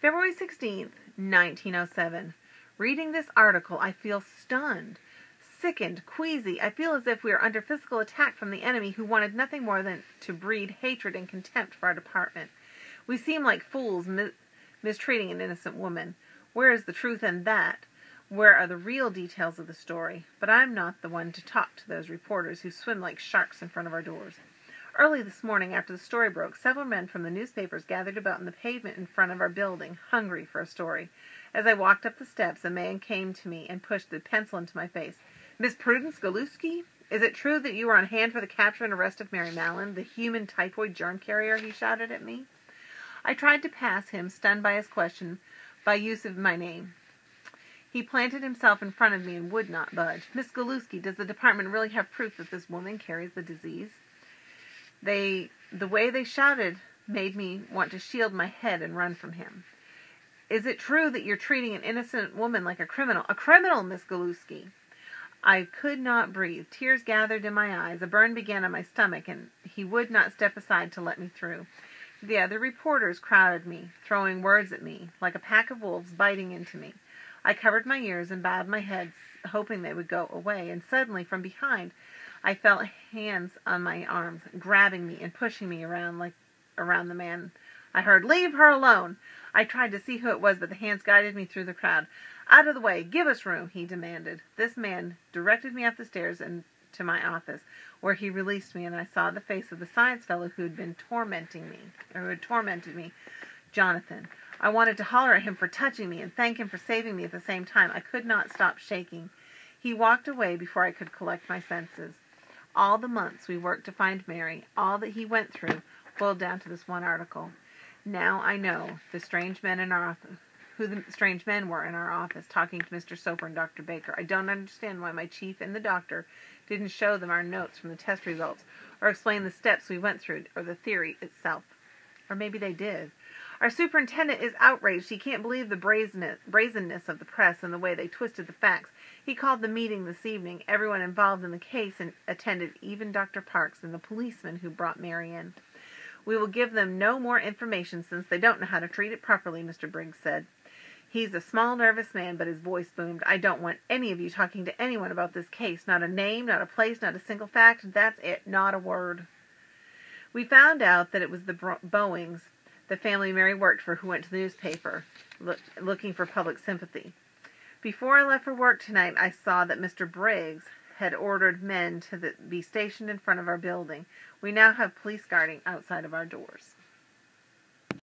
February 16th, 1907. Reading this article, I feel stunned, sickened, queasy. I feel as if we are under physical attack from the enemy who wanted nothing more than to breed hatred and contempt for our department. We seem like fools mistreating an innocent woman. Where is the truth in that? Where are the real details of the story? But I'm not the one to talk to those reporters who swim like sharks in front of our doors. Early this morning, after the story broke, several men from the newspapers gathered about on the pavement in front of our building, hungry for a story. As I walked up the steps, a man came to me and pushed the pencil into my face. "Miss Prudence Galuski, is it true that you were on hand for the capture and arrest of Mary Mallon, the human typhoid germ carrier?" he shouted at me. I tried to pass him, stunned by his question, by use of my name. He planted himself in front of me and would not budge. "Miss Galuski, does the department really have proof that this woman carries the disease?" The way they shouted made me want to shield my head and run from him. "Is it true that you're treating an innocent woman like a criminal?" "A criminal, Miss Galuski!" I could not breathe. Tears gathered in my eyes. A burn began on my stomach, and he would not step aside to let me through. The other reporters crowded me, throwing words at me, like a pack of wolves biting into me. I covered my ears and bowed my head, hoping they would go away, and suddenly, from behind, I felt hands on my arms, grabbing me and pushing me around the man. I heard, "Leave her alone!" I tried to see who it was, but the hands guided me through the crowd. "Out of the way! Give us room!" he demanded. This man directed me up the stairs and to my office, where he released me, and I saw the face of the science fellow who had tormented me, Jonathan. I wanted to holler at him for touching me and thank him for saving me at the same time. I could not stop shaking. He walked away before I could collect my senses. All the months we worked to find Mary, all that he went through, boiled down to this one article. Now I know who the strange men were in our office, talking to Mr. Soper and Dr. Baker. I don't understand why my chief and the doctor didn't show them our notes from the test results, or explain the steps we went through, or the theory itself. Or maybe they did. Our superintendent is outraged. He can't believe the brazenness of the press and the way they twisted the facts. He called the meeting this evening. Everyone involved in the case attended, even Dr. Parks and the policeman who brought Mary in. "We will give them no more information since they don't know how to treat it properly," Mr. Briggs said. He's a small, nervous man, but his voice boomed. "I don't want any of you talking to anyone about this case. Not a name, not a place, not a single fact. That's it. Not a word." We found out that it was the Bowings, the family Mary worked for, who went to the newspaper looking for public sympathy. Before I left for work tonight, I saw that Mr. Briggs had ordered men to be stationed in front of our building. We now have police guarding outside of our doors.